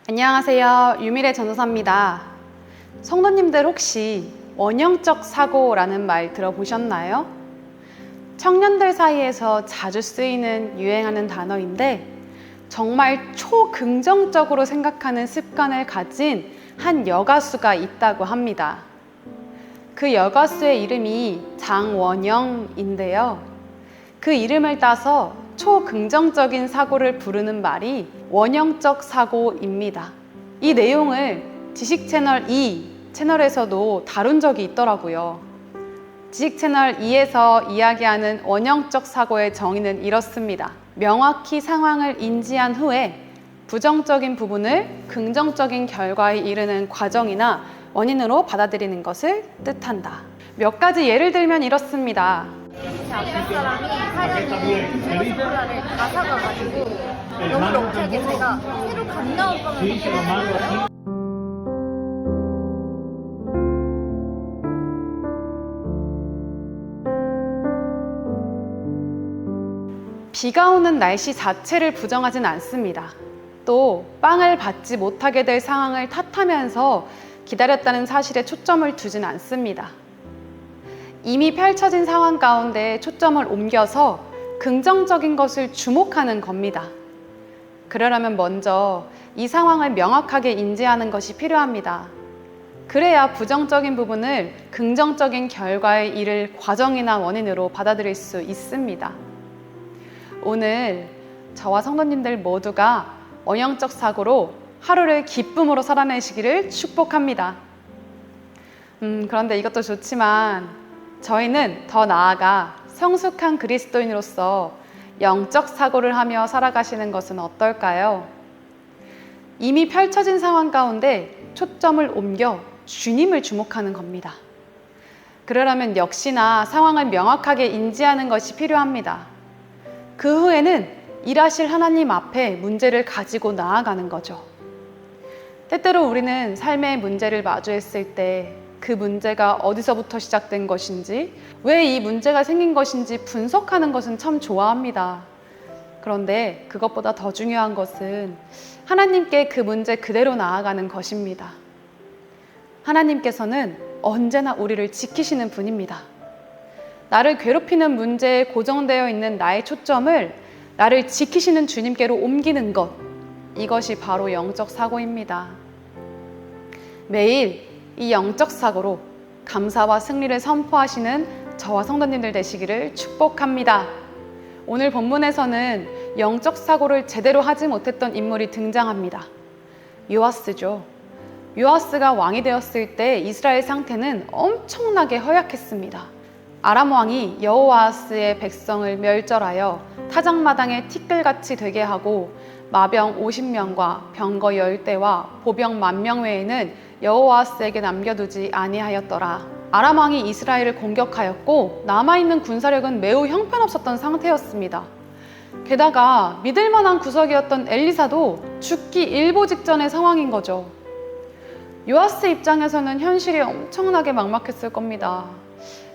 안녕하세요. 유미래 전도사입니다. 성도님들 혹시 원형적 사고라는 말 들어보셨나요? 청년들 사이에서 자주 쓰이는 유행하는 단어인데 정말 초긍정적으로 생각하는 습관을 가진 한 여가수가 있다고 합니다. 그 여가수의 이름이 장원영인데요. 그 이름을 따서 초긍정적인 사고를 부르는 말이 원형적 사고입니다. 이 내용을 지식채널 2 채널에서도 다룬 적이 있더라고요. 지식채널 2에서 이야기하는 원형적 사고의 정의는 이렇습니다. 명확히 상황을 인지한 후에 부정적인 부분을 긍정적인 결과에 이르는 과정이나 원인으로 받아들이는 것을 뜻한다. 몇 가지 예를 들면 이렇습니다. 제 앞에 사람이 하려는 제목을 가사가 가지고 너무 럭키하게 제가 새로 갓 나온 빵을 먹었어요. 비가 오는 날씨 자체를 부정하진 않습니다. 또 빵을 받지 못하게 될 상황을 탓하면서 기다렸다는 사실에 초점을 두진 않습니다. 이미 펼쳐진 상황 가운데 초점을 옮겨서 긍정적인 것을 주목하는 겁니다. 그러려면 먼저 이 상황을 명확하게 인지하는 것이 필요합니다. 그래야 부정적인 부분을 긍정적인 결과에 이를 과정이나 원인으로 받아들일 수 있습니다. 오늘 저와 성도님들 모두가 원형적 사고로 하루를 기쁨으로 살아내시기를 축복합니다. 그런데 이것도 좋지만 저희는 더 나아가 성숙한 그리스도인으로서 영적 사고를 하며 살아가시는 것은 어떨까요? 이미 펼쳐진 상황 가운데 초점을 옮겨 주님을 주목하는 겁니다. 그러려면 역시나 상황을 명확하게 인지하는 것이 필요합니다. 그 후에는 일하실 하나님 앞에 문제를 가지고 나아가는 거죠. 때때로 우리는 삶의 문제를 마주했을 때 그 문제가 어디서부터 시작된 것인지, 왜 이 문제가 생긴 것인지 분석하는 것은 참 좋아합니다. 그런데 그것보다 더 중요한 것은 하나님께 그 문제 그대로 나아가는 것입니다. 하나님께서는 언제나 우리를 지키시는 분입니다. 나를 괴롭히는 문제에 고정되어 있는 나의 초점을 나를 지키시는 주님께로 옮기는 것, 이것이 바로 영적 사고입니다. 매일 이 영적 사고로 감사와 승리를 선포하시는 저와 성도님들 되시기를 축복합니다. 오늘 본문에서는 영적 사고를 제대로 하지 못했던 인물이 등장합니다. 요아스죠. 요아스가 왕이 되었을 때 이스라엘 상태는 엄청나게 허약했습니다. 아람 왕이 여호아스의 백성을 멸절하여 타작마당에 티끌같이 되게 하고 마병 50명과 병거 10대와 보병 10,000명 외에는 여호아스에게 남겨두지 아니하였더라. 아람 왕이 이스라엘을 공격하였고 남아있는 군사력은 매우 형편없었던 상태였습니다. 게다가 믿을 만한 구석이었던 엘리사도 죽기 일보 직전의 상황인 거죠. 요아스 입장에서는 현실이 엄청나게 막막했을 겁니다.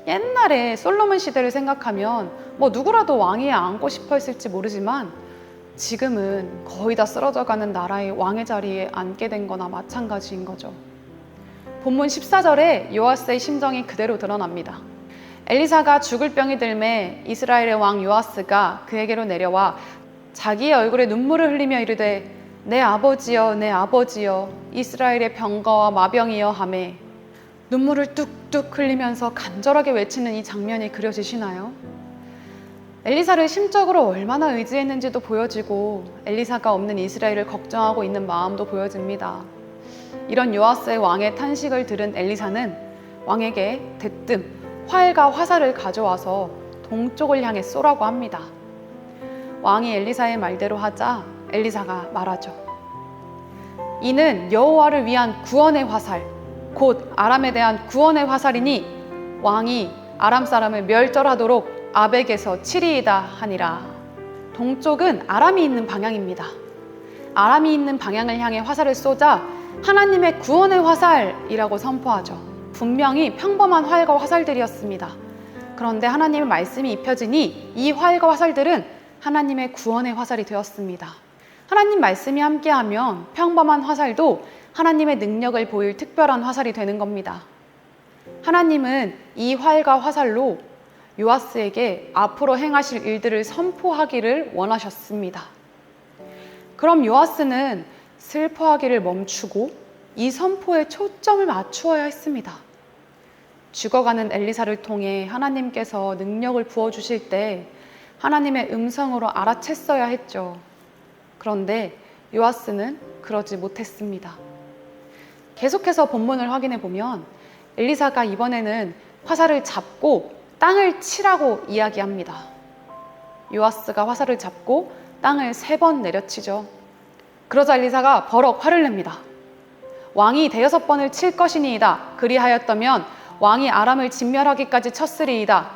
옛날에 솔로몬 시대를 생각하면 누구라도 왕위에 앉고 싶어 했을지 모르지만 지금은 거의 다 쓰러져가는 나라의 왕의 자리에 앉게 된 거나 마찬가지인 거죠. 본문 14절에 요아스의 심정이 그대로 드러납니다. 엘리사가 죽을 병이 들매 이스라엘의 왕 요아스가 그에게로 내려와 자기의 얼굴에 눈물을 흘리며 이르되 내 아버지여 내 아버지여 이스라엘의 병거와 마병이여 하매 눈물을 뚝뚝 흘리면서 간절하게 외치는 이 장면이 그려지시나요? 엘리사를 심적으로 얼마나 의지했는지도 보여지고 엘리사가 없는 이스라엘을 걱정하고 있는 마음도 보여집니다. 이런 요아스의 왕의 탄식을 들은 엘리사는 왕에게 대뜸 활과 화살을 가져와서 동쪽을 향해 쏘라고 합니다. 왕이 엘리사의 말대로 하자 엘리사가 말하죠. 이는 여호와를 위한 구원의 화살, 곧 아람에 대한 구원의 화살이니 왕이 아람 사람을 멸절하도록 아벡에서 치리이다 하니라. 동쪽은 아람이 있는 방향입니다. 아람이 있는 방향을 향해 화살을 쏘자 하나님의 구원의 화살이라고 선포하죠. 분명히 평범한 활과 화살들이었습니다. 그런데 하나님의 말씀이 입혀지니 이 활과 화살들은 하나님의 구원의 화살이 되었습니다. 하나님 말씀이 함께하면 평범한 화살도 하나님의 능력을 보일 특별한 화살이 되는 겁니다. 하나님은 이 활과 화살로 요아스에게 앞으로 행하실 일들을 선포하기를 원하셨습니다. 그럼 요아스는 슬퍼하기를 멈추고 이 선포에 초점을 맞추어야 했습니다. 죽어가는 엘리사를 통해 하나님께서 능력을 부어주실 때 하나님의 음성으로 알아챘어야 했죠. 그런데 요아스는 그러지 못했습니다. 계속해서 본문을 확인해 보면 엘리사가 이번에는 화살을 잡고 땅을 치라고 이야기합니다. 요아스가 화살을 잡고 땅을 3번 내려치죠. 그러자 엘리사가 버럭 화를 냅니다. 왕이 5번을 칠 것이니이다. 그리하였다면 왕이 아람을 진멸하기까지 쳤으리이다.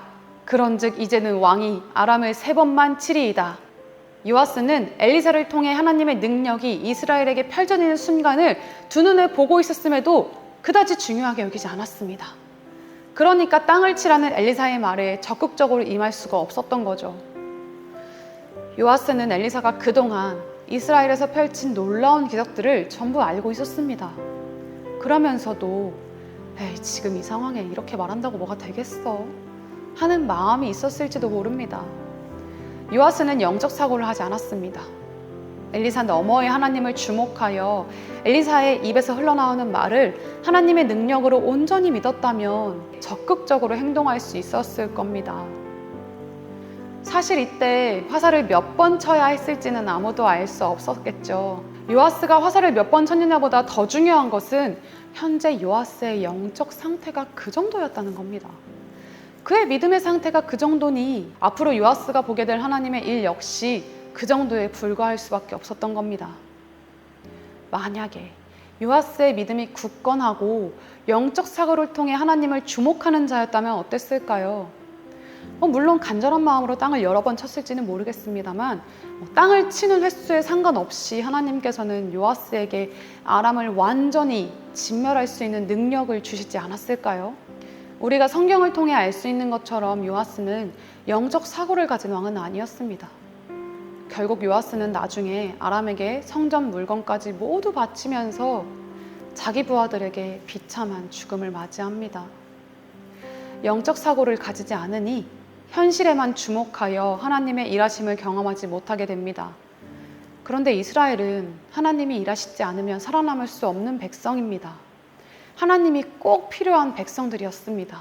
그런즉 이제는 왕이 아람을 3번만 치리이다. 요아스는 엘리사를 통해 하나님의 능력이 이스라엘에게 펼쳐지는 순간을 두 눈에 보고 있었음에도 그다지 중요하게 여기지 않았습니다. 그러니까 땅을 치라는 엘리사의 말에 적극적으로 임할 수가 없었던 거죠. 요아스는 엘리사가 그동안 이스라엘에서 펼친 놀라운 기적들을 전부 알고 있었습니다. 그러면서도 에이, 지금 이 상황에 이렇게 말한다고 뭐가 되겠어? 하는 마음이 있었을지도 모릅니다. 요아스는 영적 사고를 하지 않았습니다. 엘리사 너머의 하나님을 주목하여 엘리사의 입에서 흘러나오는 말을 하나님의 능력으로 온전히 믿었다면 적극적으로 행동할 수 있었을 겁니다. 사실 이때 화살을 몇 번 쳐야 했을지는 아무도 알 수 없었겠죠. 요아스가 화살을 몇 번 쳤느냐보다 더 중요한 것은 현재 요아스의 영적 상태가 그 정도였다는 겁니다. 그의 믿음의 상태가 그 정도니 앞으로 요아스가 보게 될 하나님의 일 역시 그 정도에 불과할 수밖에 없었던 겁니다. 만약에 요아스의 믿음이 굳건하고 영적 사고를 통해 하나님을 주목하는 자였다면 어땠을까요? 물론 간절한 마음으로 땅을 여러 번 쳤을지는 모르겠습니다만 땅을 치는 횟수에 상관없이 하나님께서는 요아스에게 아람을 완전히 진멸할 수 있는 능력을 주시지 않았을까요? 우리가 성경을 통해 알 수 있는 것처럼 요아스는 영적 사고를 가진 왕은 아니었습니다. 결국 요아스는 나중에 아람에게 성전 물건까지 모두 바치면서 자기 부하들에게 비참한 죽음을 맞이합니다. 영적 사고를 가지지 않으니 현실에만 주목하여 하나님의 일하심을 경험하지 못하게 됩니다. 그런데 이스라엘은 하나님이 일하시지 않으면 살아남을 수 없는 백성입니다. 하나님이 꼭 필요한 백성들이었습니다.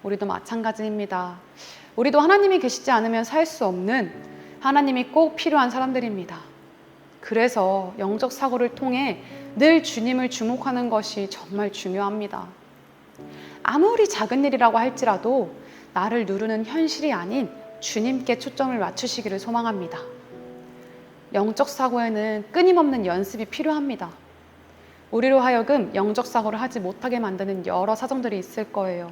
우리도 마찬가지입니다. 우리도 하나님이 계시지 않으면 살 수 없는 하나님이 꼭 필요한 사람들입니다. 그래서 영적 사고를 통해 늘 주님을 주목하는 것이 정말 중요합니다. 아무리 작은 일이라고 할지라도 나를 누르는 현실이 아닌 주님께 초점을 맞추시기를 소망합니다. 영적 사고에는 끊임없는 연습이 필요합니다. 우리로 하여금 영적 사고를 하지 못하게 만드는 여러 사정들이 있을 거예요.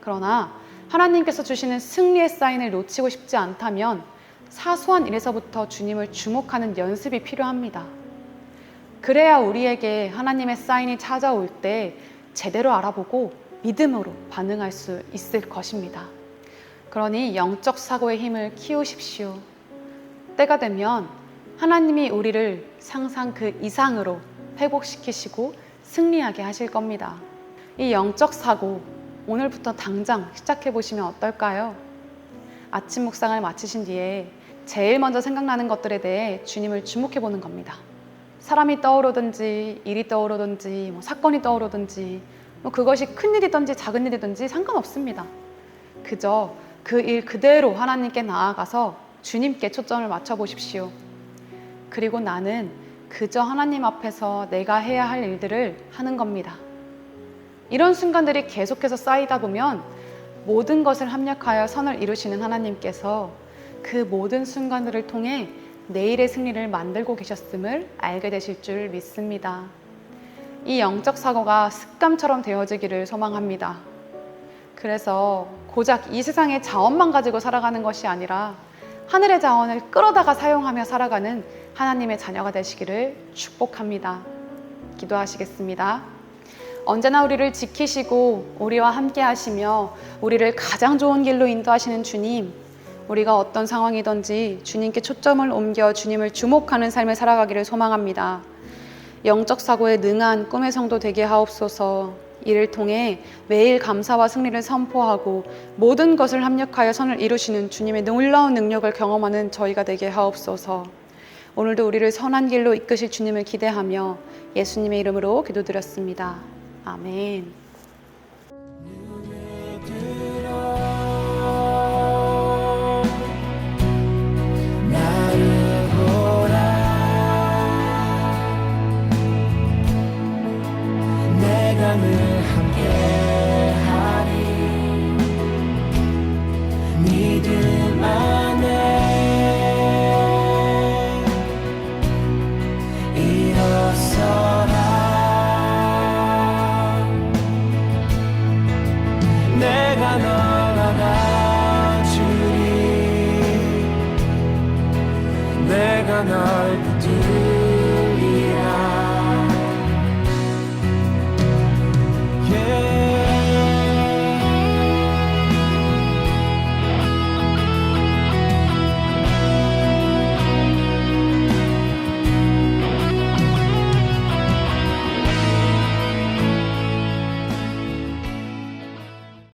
그러나 하나님께서 주시는 승리의 사인을 놓치고 싶지 않다면 사소한 일에서부터 주님을 주목하는 연습이 필요합니다. 그래야 우리에게 하나님의 사인이 찾아올 때 제대로 알아보고 믿음으로 반응할 수 있을 것입니다. 그러니 영적 사고의 힘을 키우십시오. 때가 되면 하나님이 우리를 상상 그 이상으로 회복시키시고 승리하게 하실 겁니다. 이 영적 사고 오늘부터 당장 시작해 보시면 어떨까요? 아침 묵상을 마치신 뒤에 제일 먼저 생각나는 것들에 대해 주님을 주목해 보는 겁니다. 사람이 떠오르든지 일이 떠오르든지 사건이 떠오르든지 그것이 큰일이든지 작은 일이든지 상관없습니다. 그저 그 일 그대로 하나님께 나아가서 주님께 초점을 맞춰 보십시오. 그리고 나는 그저 하나님 앞에서 내가 해야 할 일들을 하는 겁니다. 이런 순간들이 계속해서 쌓이다 보면 모든 것을 합력하여 선을 이루시는 하나님께서 그 모든 순간들을 통해 내일의 승리를 만들고 계셨음을 알게 되실 줄 믿습니다. 이 영적 사고가 습관처럼 되어지기를 소망합니다. 그래서 고작 이 세상의 자원만 가지고 살아가는 것이 아니라 하늘의 자원을 끌어다가 사용하며 살아가는 하나님의 자녀가 되시기를 축복합니다. 기도하시겠습니다. 언제나 우리를 지키시고 우리와 함께 하시며 우리를 가장 좋은 길로 인도하시는 주님, 우리가 어떤 상황이든지 주님께 초점을 옮겨 주님을 주목하는 삶을 살아가기를 소망합니다. 영적 사고에 능한 꿈의 성도 되게 하옵소서. 이를 통해 매일 감사와 승리를 선포하고 모든 것을 합력하여 선을 이루시는 주님의 놀라운 능력을 경험하는 저희가 되게 하옵소서. 오늘도 우리를 선한 길로 이끄실 주님을 기대하며 예수님의 이름으로 기도드렸습니다. 아멘.